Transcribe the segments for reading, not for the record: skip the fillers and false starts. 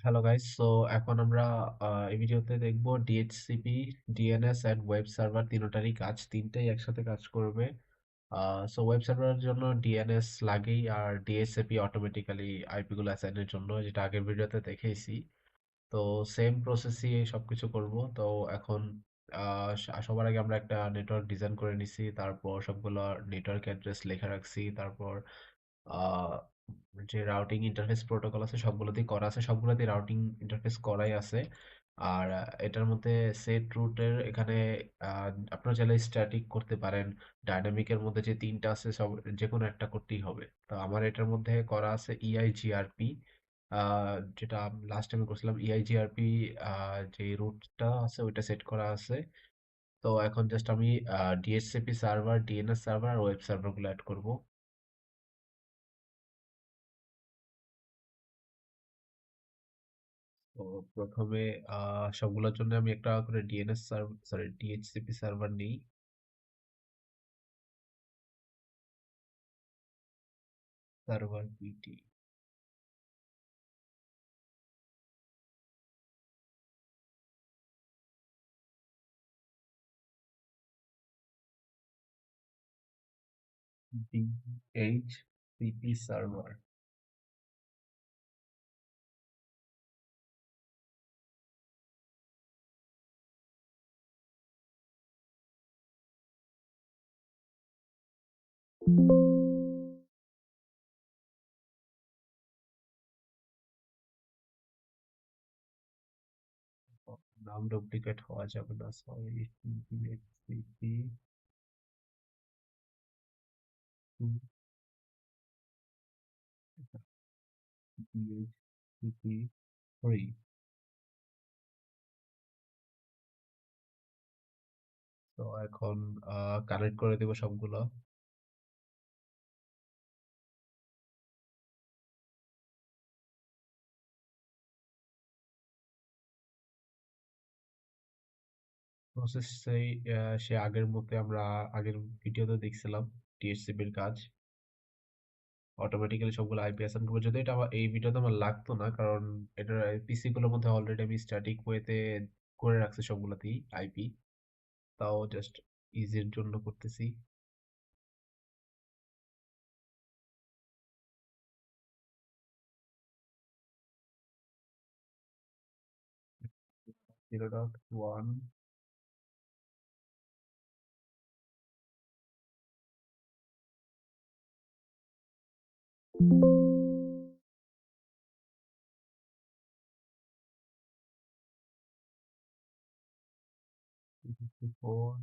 Hello guys, so এখন আমরা এই ভিডিওতে দেখবো DHCP, DNS and web server তিনটারই কাজ, তিনটাই একসাথে কাজ করবে। সো ওয়েব সার্ভারের জন্য ডিএনএস লাগেই, আর ডিএইচসিপি অটোমেটিক্যালি আইপি গুলো অ্যাসাইনের জন্য, যেটা আগের ভিডিওতে দেখেইছি। তো সেম প্রসেসই সবকিছু করব। তো এখন সবার আগে আমরা একটা নেটওয়ার্ক ডিজাইন করে নিছি, তারপর সবগুলো নেটওয়ার্ক অ্যাড্রেস লেখা রাখছি, তারপর আহ, যে রাউটিং ইন্টারফেস প্রোটোকল আছে সবগুলোতেই করা আছে, সবগুলোতেই রাউটিং ইন্টারফেস করাই আছে। আর এটার মধ্যে সেট রুটের এখানে আপনারা চাইলে স্ট্যাটিক করতে পারেন। ডাইনামিকের মধ্যে যে তিনটা আছে সব যে কোনো একটা করতেই হবে। তো আমার এটার মধ্যে করা আছে ইআইজিআরপি, যেটা লাস্ট টাইমে করছিলাম। ইআইজিআরপি যে রুটটা আছে ওইটা সেট করা আছে। তো এখন জাস্ট আমি ডিএসসিপি সার্ভার, ডিএনএস সার্ভার আর ওয়েব সার্ভার গুলো অ্যাড করবো। তো প্রথমে সবগুলোর জন্য আমি একটা করে DNS server, sorry DHCP server নিই। Server PT DHCP server. নাম ডুপ্লিকেট হওয়া যাবে না, সরি। DHCP DHCP free. তো এখন কানেক্ট করে দেবো সবগুলো। প্রসেস সেই সে আগের মতে আমরা আগের ভিডিওতে দেখছিলাম ডিএইচসিপির কাজ। অটোমেটিক্যালি সবগুলো আইপি অ্যাসাইন করবো, যদি এটা আমার এই ভিডিওতে আমার লাগতো না, কারণ এটার পিসি গুলোর মধ্যে অলরেডি আমি স্ট্যাটিক ওয়েতে করে রাখছি সবগুলোতেই আইপি। তাও জাস্ট ইজির জন্য করতেছি। 0.1, 254।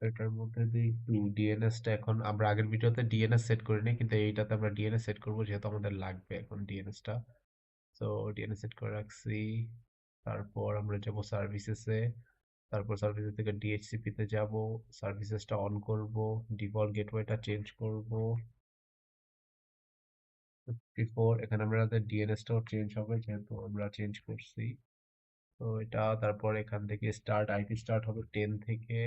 এটার মধ্যে দিই একটু ডিএনএস টা, এখন আমরা আগের ভিডিওতে ডিএনএস সেট করিনি, কিন্তু এইটাতে আমরা ডিএনএস সেট করবো যেহেতু আমাদের লাগবে এখন ডিএনএস টা। তো ডিএনএস সেট করে রাখছি। তারপর আমরা যাব সার্ভিসেসে। তারপর সার্ভিসেস থেকে ডিএইচসিপি তে যাব। সার্ভিসেসটা অন করব। ডিফল্ট গেটওয়েটা চেঞ্জ করব। 54, এখানে আমাদের ডিএনএসটাও চেঞ্জ হবে যেহেতু আমরা চেঞ্জ করছি। তো এটা তারপর এখান থেকে স্টার্ট আইপি স্টার্ট হবে 10 থেকে।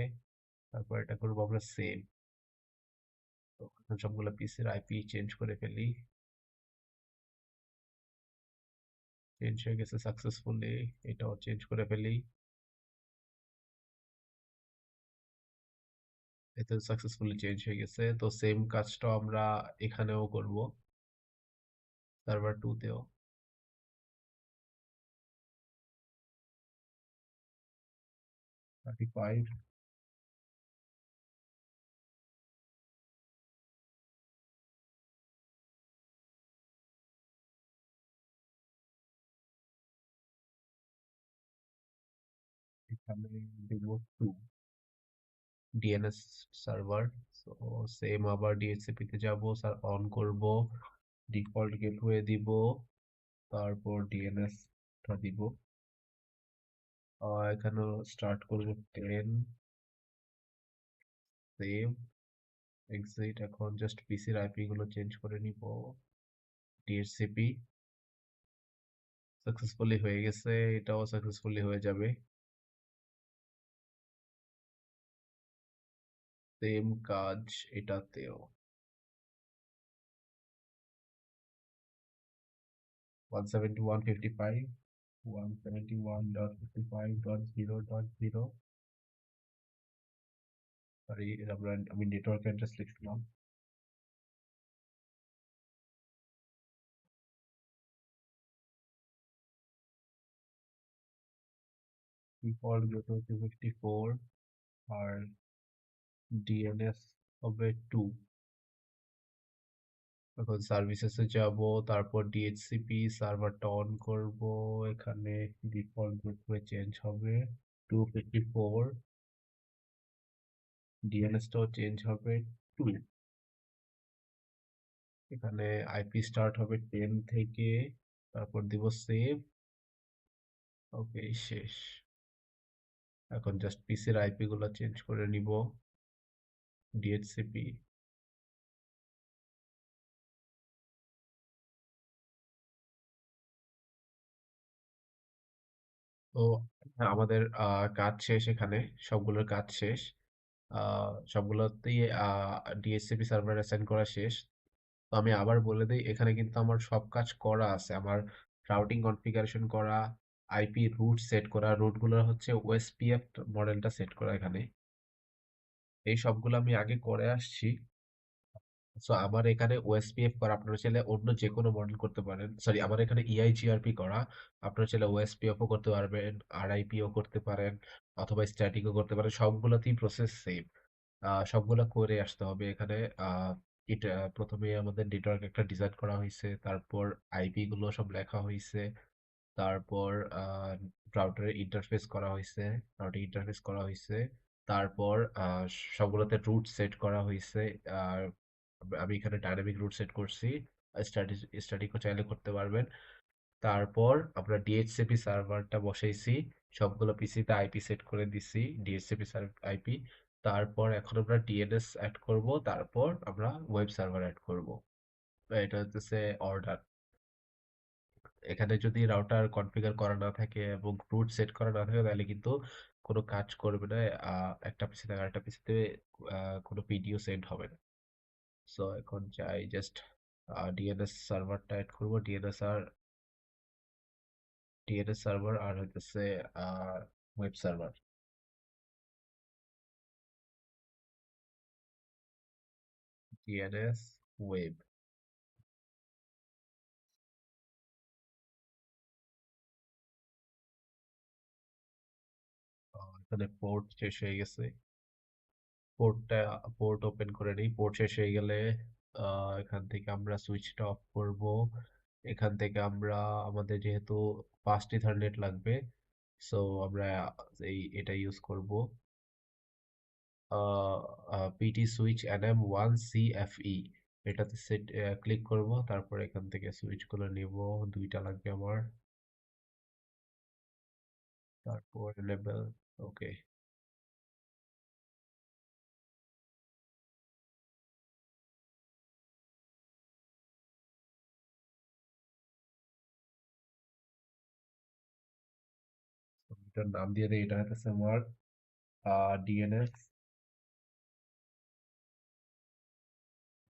তারপর এটা করবো আমরা সেভ। তো এখন সবগুলো পিসির আইপি চেঞ্জ করে ফেলি। চেঞ্জ হয়ে গেছে সাকসেসফুলি। এটাও চেঞ্জ করে ফেলি। এতে সাকসেসফুলি চেঞ্জ হয়ে গেছে। তো সেম কাজটা আমরা এখানেও করব, সার্ভার 2 তেও। 35। এখানে দেব 2 ডিএনএস সার্ভার। সো সেম আবার ডিএইচসিপি তে যাব, স্যার অন করব, ডিফল্ট গেটওয়ে দিব, তারপর ডিএনএস টা দিব। এখানে স্টার্ট করব 10। Save, exit. এখন জাস্ট পিসির আইপি গুলো চেঞ্জ করে নিব। ডিএইচসিপি সাকসেসফুলি হয়ে গেছে, এটাও সাকসেসফুলি হয়ে যাবে। সেম কাজ এটাতেও। 171.55 171.55.0.0, সরি আমি নেটওয়ার্ক অ্যাড্রেস লিখলাম। ডিফল্ট যেহেতু 254 আর ডিএনএস হবে 2। এখন সার্ভিসেসে যাব, তারপর ডিএইচসিপি সার্ভারটা অন করব। এখানে ডিফল্ট গেটওয়ে চেঞ্জ হবে 254, ডিএনএসটাও চেঞ্জ হবে 2। এখানে আইপি স্টার্ট হবে 10 থেকে, তারপর দিব সেভ। ওকে, শেষ। এখন জাস্ট পিসির আইপি গুলো চেঞ্জ করে নিব। ডিএইচসিপি, তো আমাদের কাজ শেষ এখানে, সবগুলোর কাজ শেষ। সবগুলোতেই ডিএসসিপি সার্ভার অ্যাসাইন করা শেষ। তো আমি আবার বলে দিই, এখানে কিন্তু আমার সব কাজ করা আছে। আমার রাউটিং কনফিগারেশন করা, আইপি রুট সেট করা, রুটগুলো হচ্ছে ওএসপিএফ মডেলটা সেট করা এখানে। এই সবগুলো আমি আগে করে আসছি। সো আমার এখানে ওএসপিএফ করা, আপনারা চাইলে অন্য যে কোনো মডেল করতে পারেন। সরি, আমার এখানে ইআইজিআরপি করা, আপনারা চাইলে ওএসপিএফও করতে পারবেন, আরআইপিও করতে পারেন, অথবা স্ট্যাটিকও করতে পারেন। সবগুলোতেই প্রসেস সেম। সবগুলো করে আসতে হবে এখানে। এটা প্রথমে আমাদের নেটওয়ার্ক একটা ডিজাইন করা হয়েছে, তারপর আইপি গুলো সব লেখা হয়েছে, তারপর রাউটারের ইন্টারফেস করা হয়েছে, রাউটিং ইন্টারফেস করা হয়েছে, তারপর সবগুলোতে রুট সেট করা হয়েছে। আর আমি এখানে ডাইনামিক রুট সেট করছি, স্ট্যাটিকও চাইলে করতে পারবেন। তারপর আমরা ডিএইচসিপি সার্ভারটা বসাইছি, সবগুলো পিসিতে আইপি সেট করে দিছি, ডিএইচসিপি আইপি। তারপর এখন আমরা ডিএনএস অ্যাড করব, তারপর আমরা ওয়েব সার্ভার অ্যাড করব। এটা হচ্ছে অর্ডার। এখানে যদি রাউটার কনফিগার করা না থাকে এবং রুট সেট করা না থাকে, তাহলে কিন্তু কোনো কাজ করবে না। একটা পিসি থেকে আরেকটা পিসিতে কোনো ভিডিও সেন্ড হবে না। সো এখন চাই জাস্ট ডিএনএস সার্ভারটা অ্যাড করবো। ডিএনএস সার্ভার আর হইতেছে ওয়েব সার্ভার। DNS web. এখানে পোর্ট শেষ হয়ে গেছে। পোর্টটা পোর্ট ওপেন করে নিই। পোর্ট শেষ হয়ে গেলে এখান থেকে আমরা সুইচটা অফ করব। এখান থেকে আমরা আমাদের যেহেতু 5 ইথারনেট লাগবে, সো আমরা এটা ইউজ করব। পিটি সুইচ এনএম 1CFE, এটাতে ক্লিক করব। তারপর এখান থেকে সুইচগুলো নিব, দুইটা লাগবে আমার। তারপর লেভেল, ওকে। এটার নাম দিয়ে দিই, এটা হচ্ছে আমার ডিএনএস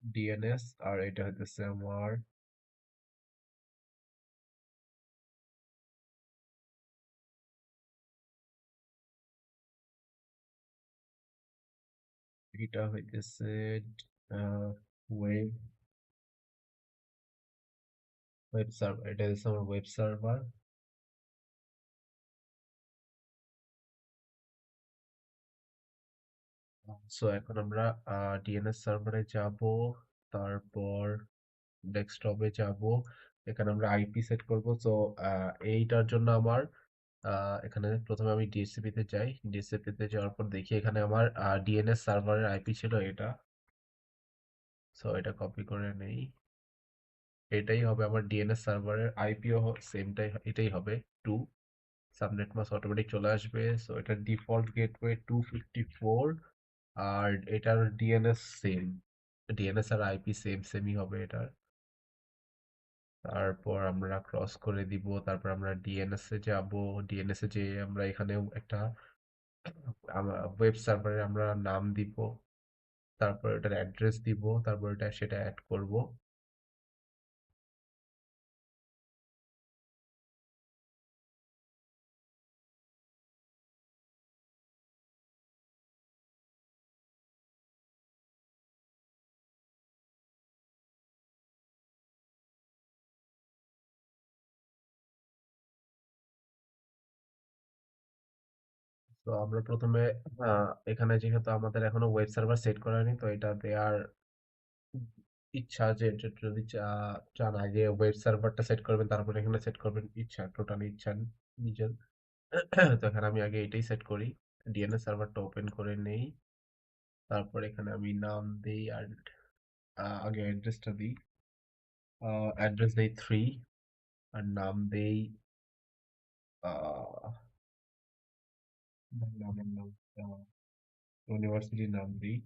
ডিএনএস আর এটা হচ্ছে আমার এটা হইতেছে ওয়েব ওয়েব সার্ভার। এটা হচ্ছে আমার ওয়েব সার্ভার। সো এখন আমরা ডিএনএস সার্ভারে যাব, তারপর ডেস্কটপে যাব। এখানে আমরা আইপি সেট করব। সো এইটার জন্য আমার এখানে প্রথমে আমি ডিএসসিপি তে যাই। ডিএসসিপি তে যাওয়ার পর দেখি এখানে আমার ডিএনএস সার্ভারের আইপি ছিল এটা। সো এটা কপি করে নেই। এটাই হবে আমার ডিএনএস সার্ভারের আইপিও, সেমটাই, এটাই হবে 2। সাবনেট মাস্ক অটোমেটিক চলে আসবে। সো এটার ডিফল্ট গেটওয়ে 254, আর এটার ডিএনএস সেম। ডিএনএস আর আইপি সেম সেমই হবে এটার। তারপর আমরা ক্রস করে দিব, তারপর আমরা ডিএনএস এ যাব। ডিএনএস এ যে আমরা এখানেও একটা ওয়েব সার্ভারে আমরা নাম দিব, তারপর এটার অ্যাড্রেস দিব, তারপর সেটা অ্যাড করব। তো আমরা প্রথমে এখানে যেহেতু আমাদের এখনো ওয়েব সার্ভার সেট করা হয়নি, তো এটা দেয়ার ইচ্ছা যে যদি চান আগে ওয়েব সার্ভারটা সেট করবেন, তারপর এখানে সেট করবেন, ইচ্ছা টোটালি ইচ্ছা নিজের। তো এখানে আমি আগে এটাই সেট করি। ডিএনএস সার্ভারটা ওপেন করে নেই। তারপর এখানে আমি নাম দেই আর আগে অ্যাড্রেসটা দিই। অ্যাড্রেস দেই 3 আর নাম দেই আহ নামের নাম ইউনিভার্সিটির নাম দিই।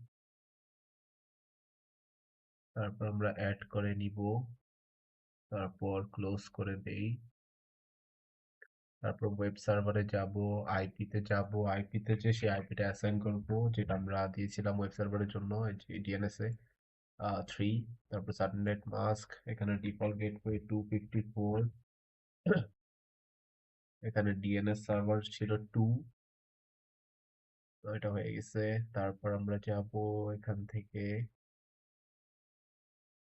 তারপর আমরা অ্যাড করে নিব, তারপর ক্লোজ করে দেই। তারপর ওয়েব সার্ভারে যাব, আইপিতে যাব, আইপিতে যে সেই আইপিটা অ্যাসাইন করব যেটা আমরা দিয়েছিলাম ওয়েব সার্ভারের জন্য ডিএনএস এ 3। তারপর সাবনেট মাস্ক, এখানে ডিফল্ট গেটওয়ে 254, এখানে ডিএনএস সার্ভার ছিল 2, তো এটা হয়ে গেছে। তারপর আমরা যাব এখান থেকে,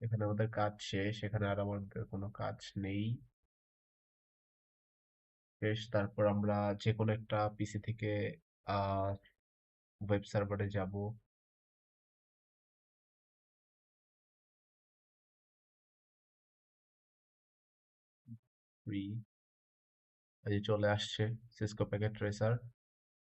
এখানে আমাদের কাজ শেষ, এখানে আর আমাদের কোনো কাজ নেই, শেষ। তারপর আমরা যে কোনো একটা পিসি থেকে আহ ওয়েব সার্ভারে যাব। ফ্রি, এই যে চলে আসছে সিসকো প্যাকেট ট্রেসার।